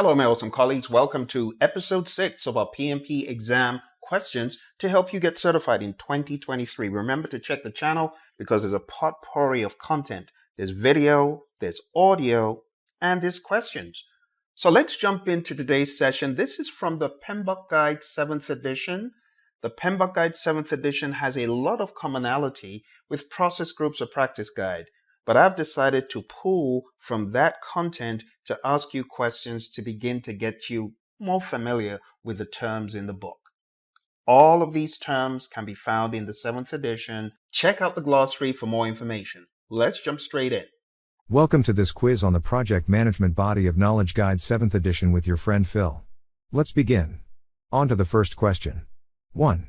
Hello, my awesome colleagues. Welcome to episode 6 of our PMP exam questions to help you get certified in 2023. Remember to check the channel because there's a potpourri of content. There's video, there's audio, and there's questions. So let's jump into today's session. This is from the PMBOK Guide 7th edition. The PMBOK Guide 7th edition has a lot of commonality with Process Groups or Practice Guide, but I've decided to pull from that content to ask you questions to begin to get you more familiar with the terms in the book. All of these terms can be found in the 7th edition. Check out the glossary for more information. Let's jump straight in. Welcome to this quiz on the Project Management Body of Knowledge Guide 7th edition with your friend Phil. Let's begin. On to the first question. 1.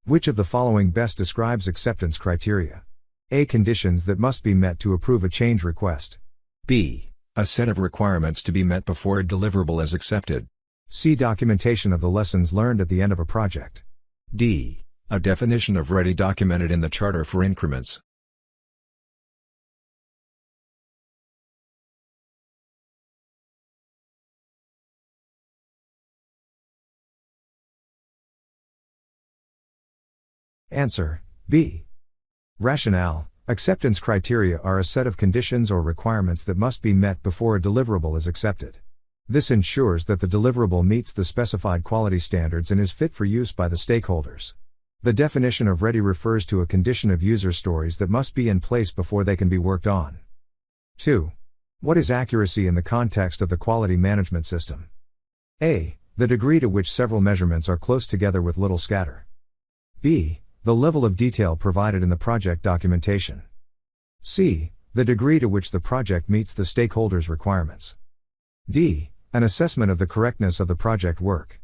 Which of the following best describes acceptance criteria? A. Conditions that must be met to approve a change request. B. A set of requirements to be met before a deliverable is accepted. C. Documentation of the lessons learned at the end of a project. D. A definition of ready documented in the charter for increments. Answer: B. Rationale: acceptance criteria are a set of conditions or requirements that must be met before a deliverable is accepted. This ensures that the deliverable meets the specified quality standards and is fit for use by the stakeholders. The definition of ready refers to a condition of user stories that must be in place before they can be worked on. 2. What is accuracy in the context of the quality management system? A. The degree to which several measurements are close together with little scatter. B. The level of detail provided in the project documentation. C. The degree to which the project meets the stakeholders' requirements. D. An assessment of the correctness of the project work.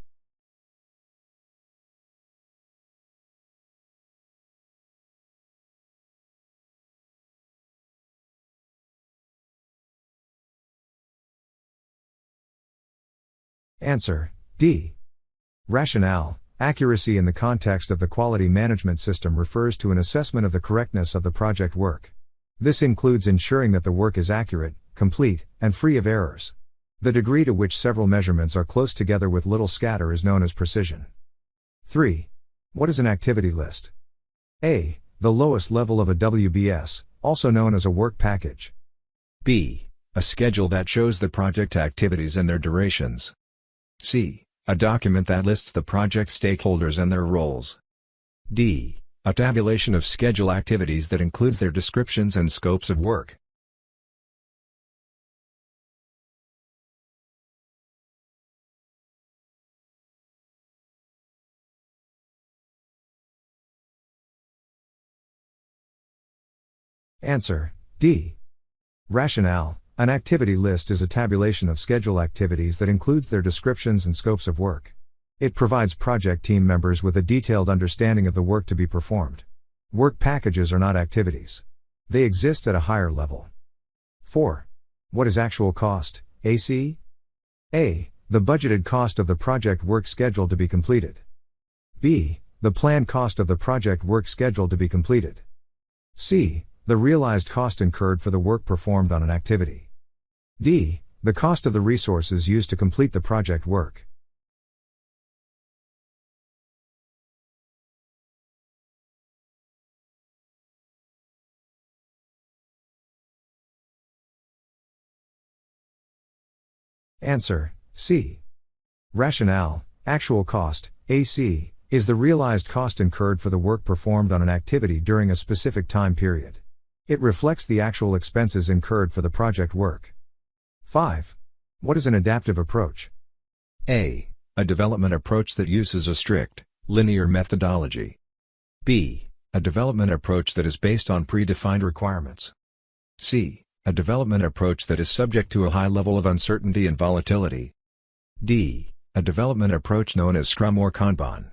Answer: D. Rationale: accuracy in the context of the quality management system refers to an assessment of the correctness of the project work. This includes ensuring that the work is accurate, complete, and free of errors. The degree to which several measurements are close together with little scatter is known as precision. 3. What is an activity list? A. The lowest level of a WBS, also known as a work package. B. A schedule that shows the project activities and their durations. C. A document that lists the project stakeholders and their roles. D. A tabulation of schedule activities that includes their descriptions and scopes of work. Answer: D. Rationale: an activity list is a tabulation of schedule activities that includes their descriptions and scopes of work. It provides project team members with a detailed understanding of the work to be performed. Work packages are not activities. They exist at a higher level. 4. What is actual cost, AC? A. The budgeted cost of the project work scheduled to be completed. B. The planned cost of the project work scheduled to be completed. C. The realized cost incurred for the work performed on an activity. D. The cost of the resources used to complete the project work. Answer: C. Rationale: actual cost, AC, is the realized cost incurred for the work performed on an activity during a specific time period. It reflects the actual expenses incurred for the project work. 5. What is an adaptive approach? A. A development approach that uses a strict, linear methodology. B. A development approach that is based on predefined requirements. C. A development approach that is subject to a high level of uncertainty and volatility. D. A development approach known as Scrum or Kanban.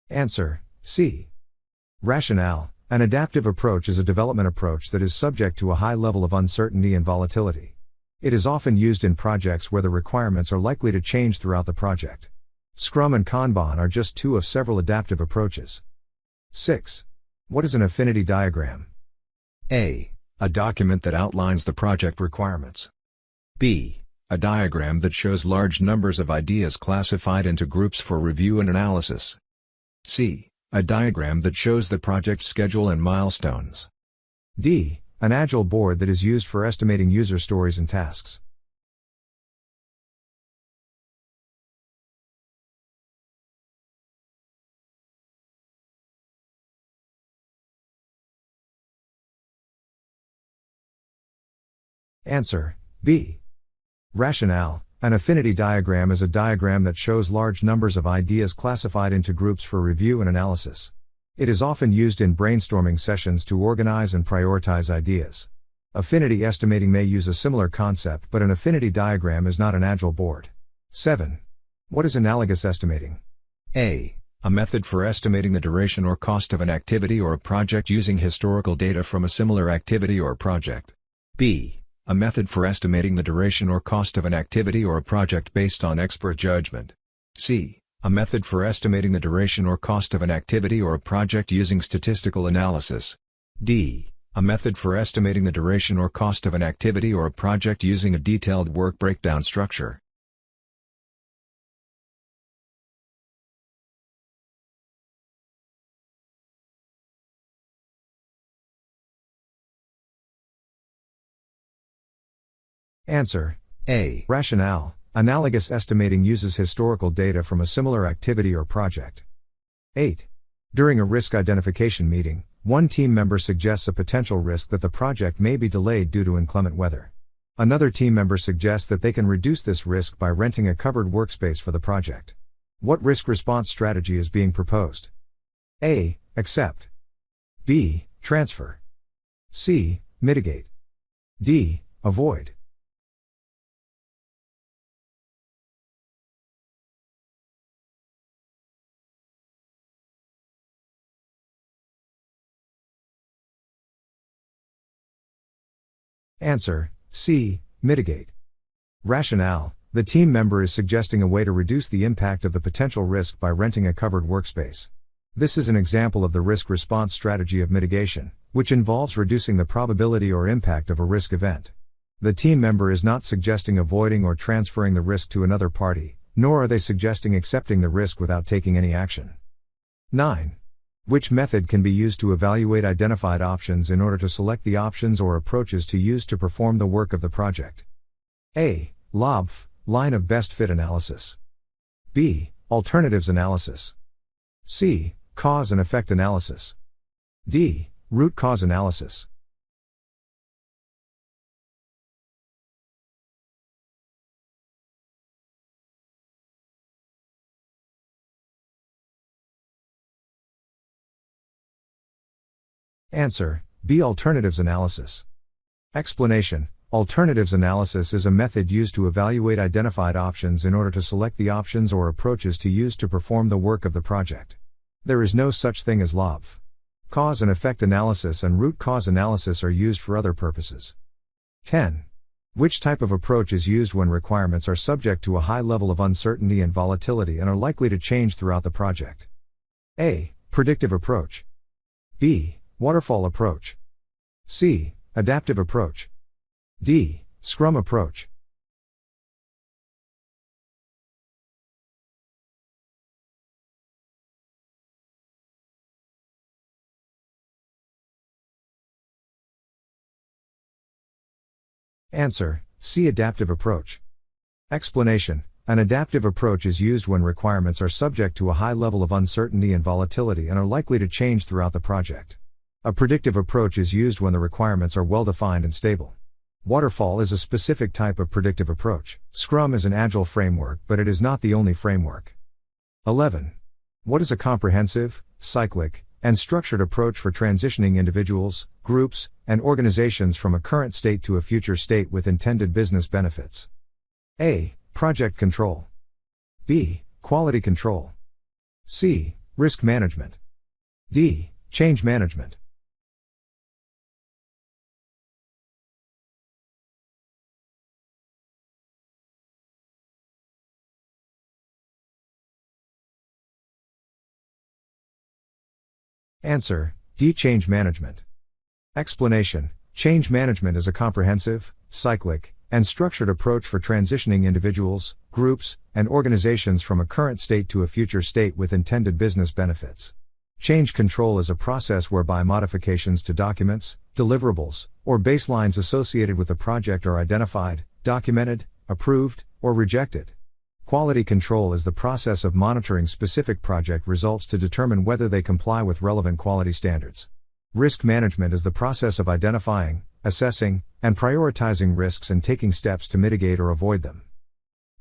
Answer: C. Rationale: an adaptive approach is a development approach that is subject to a high level of uncertainty and volatility. It is often used in projects where the requirements are likely to change throughout the project. Scrum and Kanban are just two of several adaptive approaches. 6. What is an affinity diagram? A. A document that outlines the project requirements. B. A diagram that shows large numbers of ideas classified into groups for review and analysis. C. A diagram that shows the project schedule and milestones. D. An Agile board that is used for estimating user stories and tasks. Answer: B. Rationale: an affinity diagram is a diagram that shows large numbers of ideas classified into groups for review and analysis. It is often used in brainstorming sessions to organize and prioritize ideas. Affinity estimating may use a similar concept, but an affinity diagram is not an Agile board. 7. What is analogous estimating? A. A method for estimating the duration or cost of an activity or a project using historical data from a similar activity or project. B. A method for estimating the duration or cost of an activity or a project based on expert judgment. C. A method for estimating the duration or cost of an activity or a project using statistical analysis. D. A method for estimating the duration or cost of an activity or a project using a detailed work breakdown structure. Answer: A. Rationale: analogous estimating uses historical data from a similar activity or project. 8. During a risk identification meeting, one team member suggests a potential risk that the project may be delayed due to inclement weather. Another team member suggests that they can reduce this risk by renting a covered workspace for the project. What risk response strategy is being proposed? A. Accept. B. Transfer. C. Mitigate. D. Avoid. Answer: C. Mitigate. Rationale: the team member is suggesting a way to reduce the impact of the potential risk by renting a covered workspace. This is an example of the risk response strategy of mitigation, which involves reducing the probability or impact of a risk event. The team member is not suggesting avoiding or transferring the risk to another party, nor are they suggesting accepting the risk without taking any action. 9. Which method can be used to evaluate identified options in order to select the options or approaches to use to perform the work of the project? A. LOBF, line of best fit analysis. B. Alternatives analysis. C. Cause and effect analysis. D. Root cause analysis. Answer: B. Alternatives analysis. Explanation: alternatives analysis is a method used to evaluate identified options in order to select the options or approaches to use to perform the work of the project. There is no such thing as LOBF. Cause and effect analysis and root cause analysis are used for other purposes. 10. Which type of approach is used when requirements are subject to a high level of uncertainty and volatility and are likely to change throughout the project? A. Predictive approach. B. Waterfall approach. C. Adaptive approach. D. Scrum approach. Answer: C. Adaptive approach. Explanation: an adaptive approach is used when requirements are subject to a high level of uncertainty and volatility and are likely to change throughout the project. A predictive approach is used when the requirements are well-defined and stable. Waterfall is a specific type of predictive approach. Scrum is an Agile framework, but it is not the only framework. 11. What is a comprehensive, cyclic, and structured approach for transitioning individuals, groups, and organizations from a current state to a future state with intended business benefits? A. Project control. B. Quality control. C. Risk management. D. Change management. Answer, D. Change management. Explanation, change management is a comprehensive, cyclic, and structured approach for transitioning individuals, groups, and organizations from a current state to a future state with intended business benefits. Change control is a process whereby modifications to documents, deliverables, or baselines associated with a project are identified, documented, approved, or rejected. Quality control is the process of monitoring specific project results to determine whether they comply with relevant quality standards. Risk management is the process of identifying, assessing, and prioritizing risks and taking steps to mitigate or avoid them.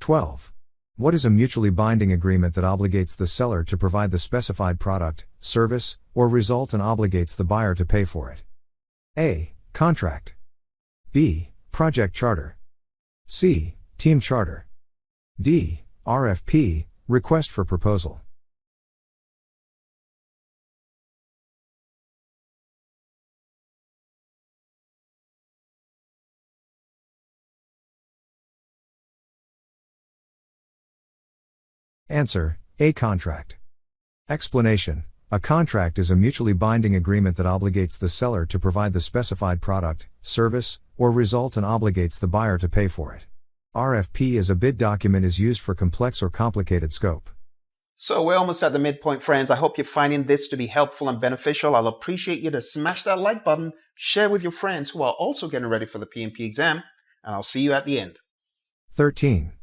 12. What is a mutually binding agreement that obligates the seller to provide the specified product, service, or result and obligates the buyer to pay for it? A. Contract. B. Project charter. C. Team charter. D. RFP, request for proposal. Answer, A. Contract. Explanation, a contract is a mutually binding agreement that obligates the seller to provide the specified product, service, or result and obligates the buyer to pay for it. RFP as a bid document is used for complex or complicated scope. So we're almost at the midpoint, friends. I hope you're finding this to be helpful and beneficial. I'll appreciate you to smash that like button, share with your friends who are also getting ready for the PMP exam, and I'll see you at the end. 13.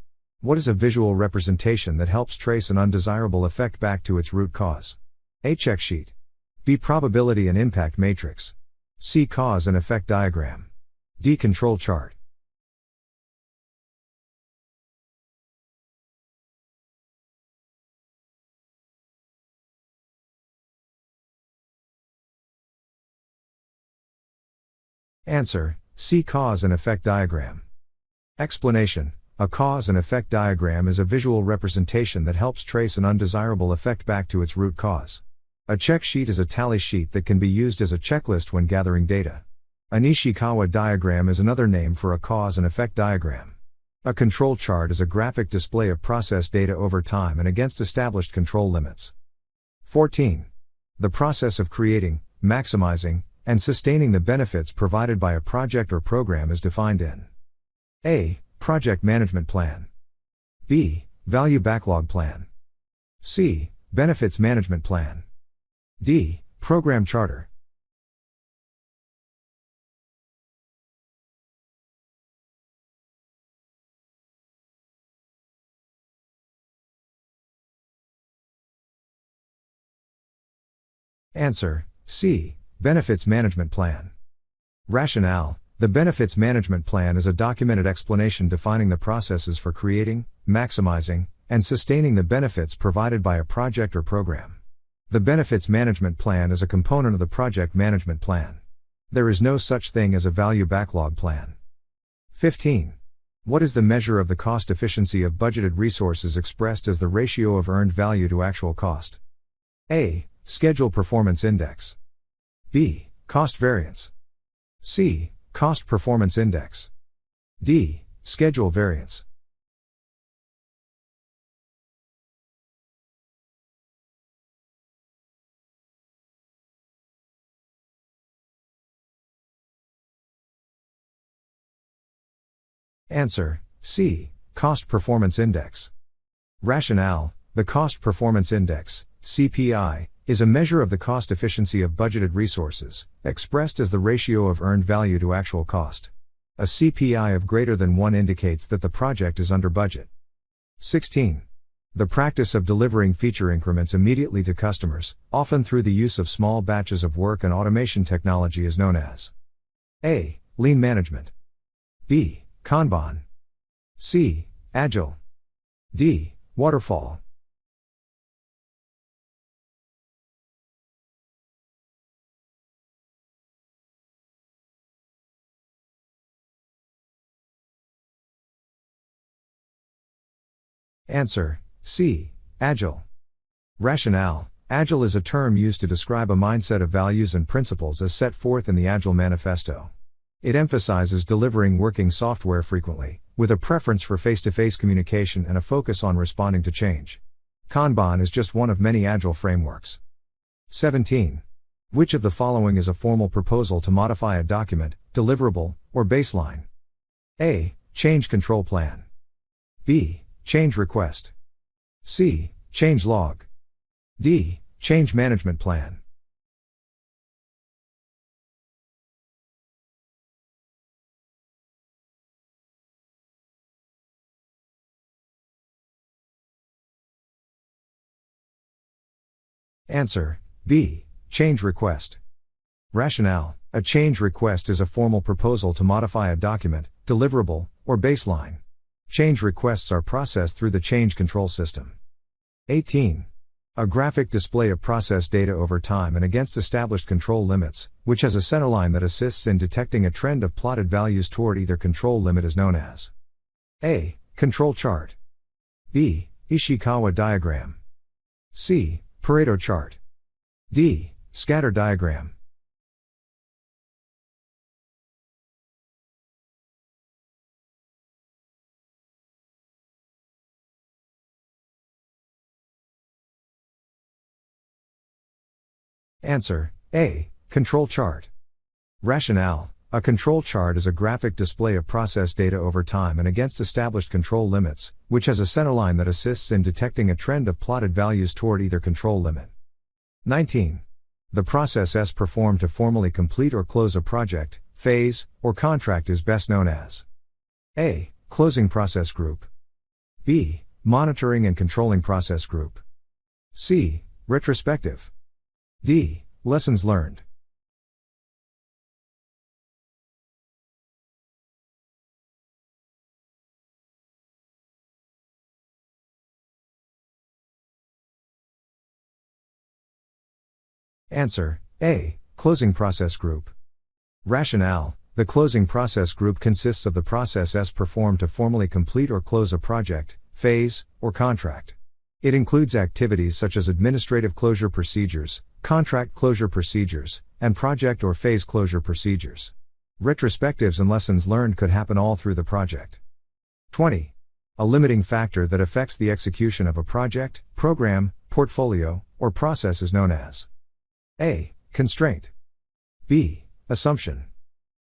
What is a visual representation that helps trace an undesirable effect back to its root cause? A. Check sheet. B. Probability and impact matrix. C. Cause and effect diagram. D. Control chart. Answer, C. Cause and effect diagram. Explanation, a cause and effect diagram is a visual representation that helps trace an undesirable effect back to its root cause. A check sheet is a tally sheet that can be used as a checklist when gathering data. An Ishikawa diagram is another name for a cause and effect diagram. A control chart is a graphic display of process data over time and against established control limits. 14. The process of creating, maximizing, and sustaining the benefits provided by a project or program is defined in A. Project Management Plan. B. Value Backlog Plan. C. Benefits Management Plan. D. Program Charter. Answer, C. Benefits Management Plan. Rationale, the Benefits Management Plan is a documented explanation defining the processes for creating, maximizing, and sustaining the benefits provided by a project or program. The Benefits Management Plan is a component of the Project Management Plan. There is no such thing as a Value Backlog Plan. 15. What is the measure of the cost efficiency of budgeted resources expressed as the ratio of earned value to actual cost? A. Schedule Performance Index. B. Cost Variance. C. Cost Performance Index. D. Schedule Variance. Answer, C. Cost Performance Index. Rationale, the Cost Performance Index, CPI, is a measure of the cost efficiency of budgeted resources, expressed as the ratio of earned value to actual cost. A CPI of greater than 1 indicates that the project is under budget. 16. The practice of delivering feature increments immediately to customers, often through the use of small batches of work and automation technology, is known as A. Lean management. B. Kanban. C. Agile. D. Waterfall. Answer, C. Agile. Rationale, Agile is a term used to describe a mindset of values and principles as set forth in the Agile Manifesto. It emphasizes delivering working software frequently, with a preference for face-to-face communication and a focus on responding to change. Kanban is just one of many Agile frameworks. 17. Which of the following is a formal proposal to modify a document, deliverable, or baseline? A. Change control plan. B. Change request. C. Change log. D. Change management plan. Answer: B. Change request. Rationale: a change request is a formal proposal to modify a document, deliverable, or baseline. Change requests are processed through the change control system. 18. A graphic display of process data over time and against established control limits, which has a centerline that assists in detecting a trend of plotted values toward either control limit is known as A. Control chart. B. Ishikawa diagram. C. Pareto chart. D. Scatter diagram. Answer: A. Control chart. Rationale: a control chart is a graphic display of process data over time and against established control limits, which has a centerline that assists in detecting a trend of plotted values toward either control limit. 19. The process S performed to formally complete or close a project, phase, or contract is best known as A. Closing process group. B. Monitoring and controlling process group. C. Retrospective. D. Lessons learned. Answer: A. Closing process group. Rationale: the closing process group consists of the process S performed to formally complete or close a project, phase, or contract. It includes activities such as administrative closure procedures, contract closure procedures, and project or phase closure procedures. Retrospectives and lessons learned could happen all through the project. 20. A limiting factor that affects the execution of a project, program, portfolio, or process is known as A. Constraint. B. Assumption.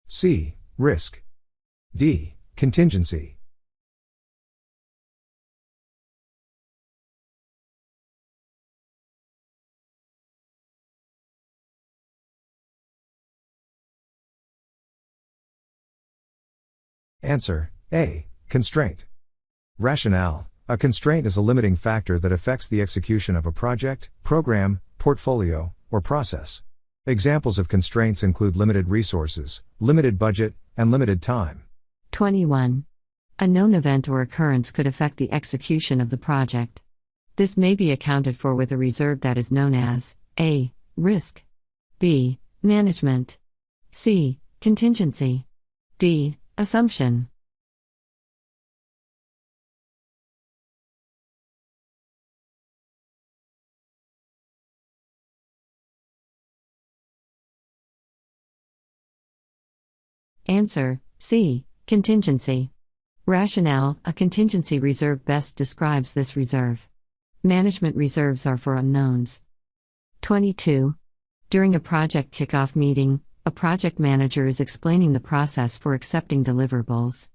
C. Risk. D. Contingency. Answer: A. Constraint. Rationale: a constraint is a limiting factor that affects the execution of a project, program, portfolio, or process. Examples of constraints include limited resources, limited budget, and limited time. 21. A known event or occurrence could affect the execution of the project. This may be accounted for with a reserve that is known as A. Risk. B. Management. C. Contingency. D. Assumption. Answer: C. Contingency. Rationale: a contingency reserve best describes this reserve. Management reserves are for unknowns. 22. During a project kickoff meeting, a project manager is explaining the process for accepting deliverables.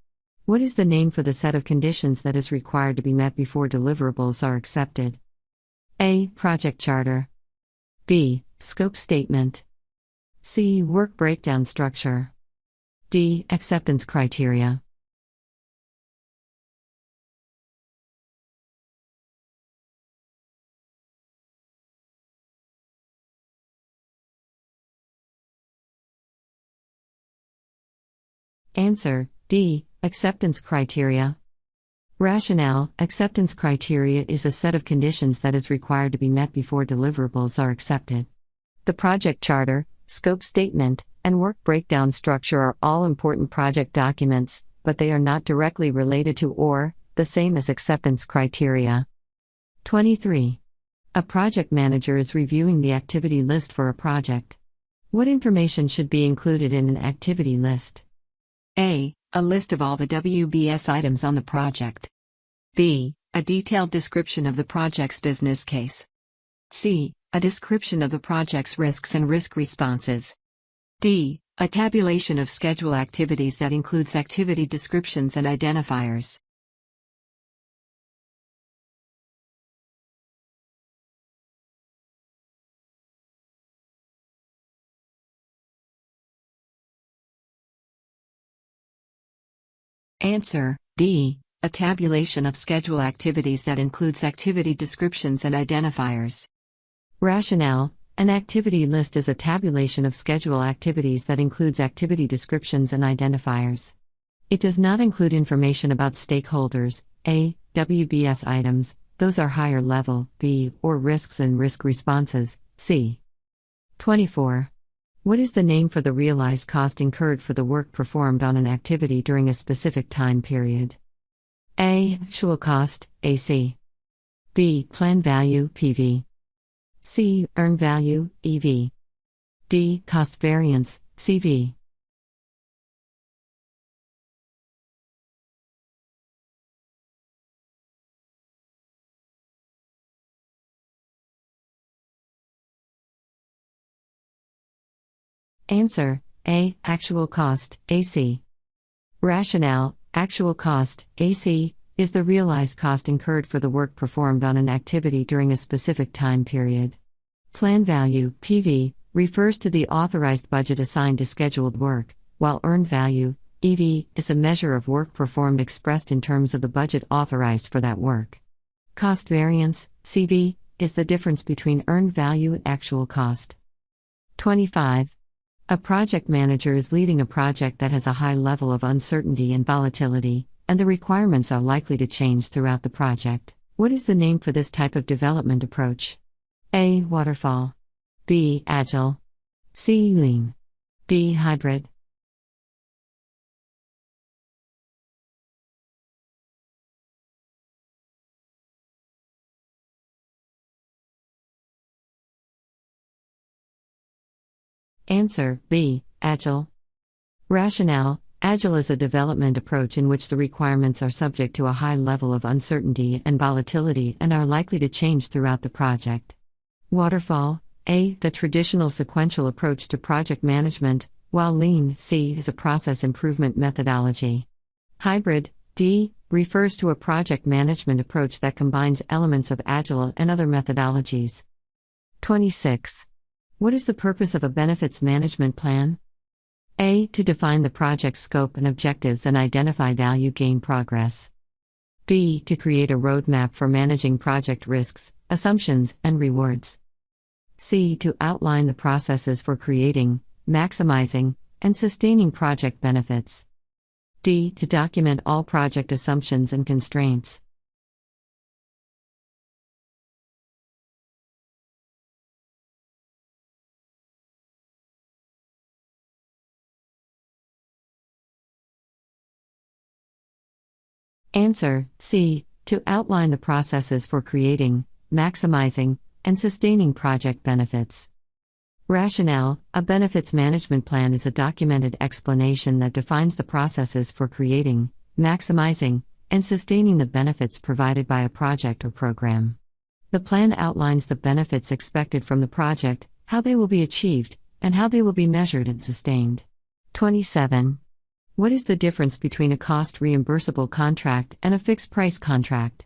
What is the name for the set of conditions that is required to be met before deliverables are accepted? A. Project charter. B. Scope statement. C. Work breakdown structure. D. Acceptance criteria. Answer: D. Acceptance criteria. Rationale: acceptance criteria is a set of conditions that is required to be met before deliverables are accepted. The project charter, scope statement, and work breakdown structure are all important project documents, but they are not directly related to or the same as acceptance criteria. 23. A project manager is reviewing the activity list for a project. What information should be included in an activity list? A. A list of all the WBS items on the project. B. A detailed description of the project's business case. C. A description of the project's risks and risk responses. D. A tabulation of schedule activities that includes activity descriptions and identifiers. Answer: D. A tabulation of schedule activities that includes activity descriptions and identifiers. Rationale: an activity list is a tabulation of schedule activities that includes activity descriptions and identifiers. It does not include information about stakeholders, A, WBS items, those are higher level, B, or risks and risk responses, C. 24. What is the name for the realized cost incurred for the work performed on an activity during a specific time period? A. Actual cost, AC. B. Plan value, PV. C. Earned value, EV. D. Cost variance, CV. Answer: A. Actual cost, AC. Rationale: actual cost, AC, is the realized cost incurred for the work performed on an activity during a specific time period. Plan value, PV, refers to the authorized budget assigned to scheduled work, while earned value, EV, is a measure of work performed expressed in terms of the budget authorized for that work. Cost variance, CV, is the difference between earned value and actual cost. 25. A project manager is leading a project that has a high level of uncertainty and volatility, and the requirements are likely to change throughout the project. What is the name for this type of development approach? A. Waterfall. B. Agile. C. Lean. D. Hybrid. Answer: B. Agile. Rationale: Agile is a development approach in which the requirements are subject to a high level of uncertainty and volatility and are likely to change throughout the project. Waterfall: A. The traditional sequential approach to project management, while Lean, C. is a process improvement methodology. Hybrid, D. refers to a project management approach that combines elements of Agile and other methodologies. 26. What is the purpose of a benefits management plan? A. To define the project's scope and objectives and identify value gain progress. B. To create a roadmap for managing project risks, assumptions, and rewards. C. To outline the processes for creating, maximizing, and sustaining project benefits. D. To document all project assumptions and constraints. Answer: C. To outline the processes for creating, maximizing, and sustaining project benefits. Rationale: a benefits management plan is a documented explanation that defines the processes for creating, maximizing, and sustaining the benefits provided by a project or program. The plan outlines the benefits expected from the project, how they will be achieved, and how they will be measured and sustained. 27. What is the difference between a cost reimbursable contract and a fixed price contract?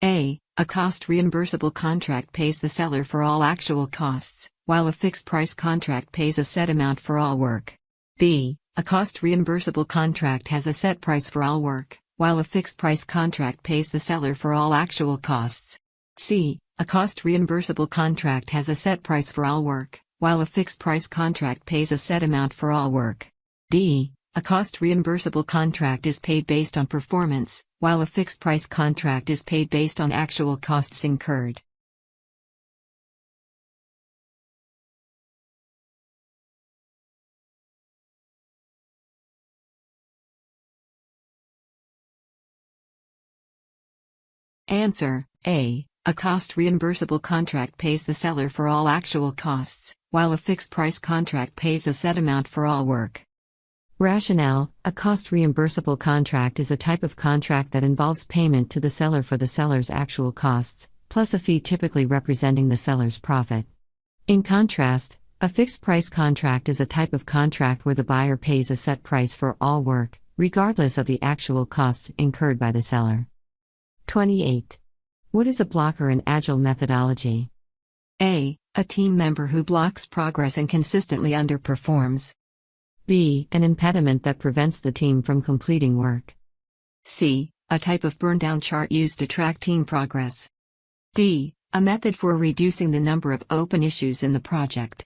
A. A cost reimbursable contract pays the seller for all actual costs, while a fixed price contract pays a set amount for all work. B. A cost reimbursable contract has a set price for all work, while a fixed price contract pays the seller for all actual costs. C. A cost reimbursable contract has a set price for all work, while a fixed price contract pays a set amount for all work. D. A cost reimbursable contract is paid based on performance, while a fixed price contract is paid based on actual costs incurred. Answer: A. A cost reimbursable contract pays the seller for all actual costs, while a fixed price contract pays a set amount for all work. Rationale: a cost reimbursable contract is a type of contract that involves payment to the seller for the seller's actual costs, plus a fee typically representing the seller's profit. In contrast, a fixed-price contract is a type of contract where the buyer pays a set price for all work, regardless of the actual costs incurred by the seller. 28. What is a blocker in Agile methodology? A team member who blocks progress and consistently underperforms. B. An impediment that prevents the team from completing work. C. A type of burn-down chart used to track team progress. D. A method for reducing the number of open issues in the project.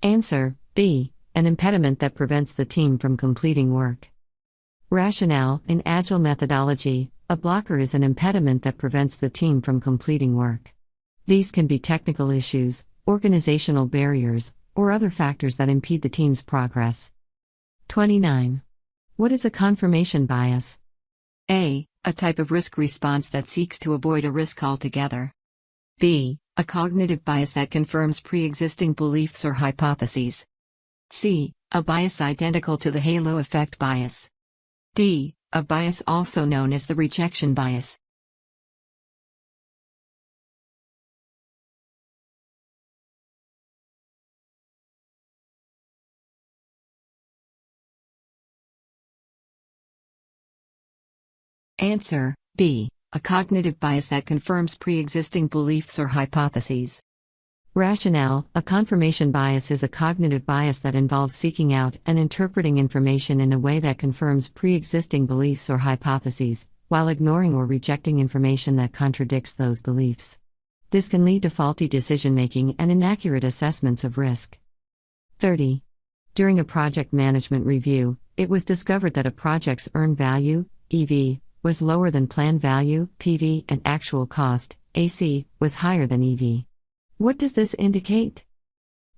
Answer: B. An impediment that prevents the team from completing work. Rationale: in Agile methodology, a blocker is an impediment that prevents the team from completing work. These can be technical issues, organizational barriers, or other factors that impede the team's progress. 29. What is a confirmation bias? A type of risk response that seeks to avoid a risk altogether. B. A cognitive bias that confirms pre-existing beliefs or hypotheses. C. A bias identical to the halo effect bias. D. A bias also known as the rejection bias. Answer: B. A cognitive bias that confirms pre-existing beliefs or hypotheses. Rationale: a confirmation bias is a cognitive bias that involves seeking out and interpreting information in a way that confirms pre-existing beliefs or hypotheses, while ignoring or rejecting information that contradicts those beliefs. This can lead to faulty decision-making and inaccurate assessments of risk. 30. During a project management review, it was discovered that a project's earned value, EV, was lower than planned value, PV, and actual cost, AC, was higher than EV. What does this indicate?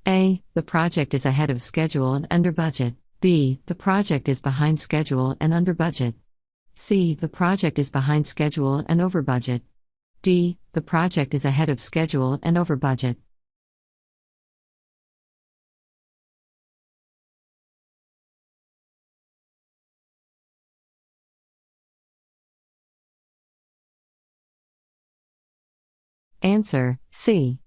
A. The project is ahead of schedule and under budget. B. The project is behind schedule and under budget. C. The project is behind schedule and over budget. D. The project is ahead of schedule and over budget. Answer: C.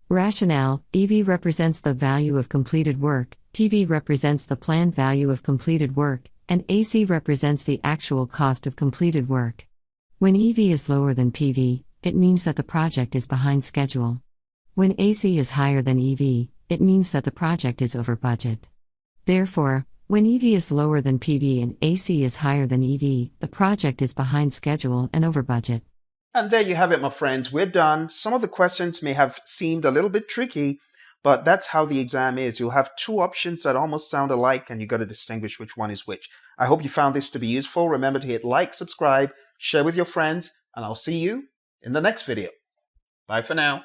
Rationale: EV represents the value of completed work, PV represents the planned value of completed work, and AC represents the actual cost of completed work. When EV is lower than PV, it means that the project is behind schedule. When AC is higher than EV, it means that the project is over budget. Therefore, when EV is lower than PV and AC is higher than EV, the project is behind schedule and over budget. And there you have it, my friends. We're done. Some of the questions may have seemed a little bit tricky, but that's how the exam is. You'll have two options that almost sound alike, and you've got to distinguish which one is which. I hope you found this to be useful. Remember to hit like, subscribe, share with your friends, and I'll see you in the next video. Bye for now.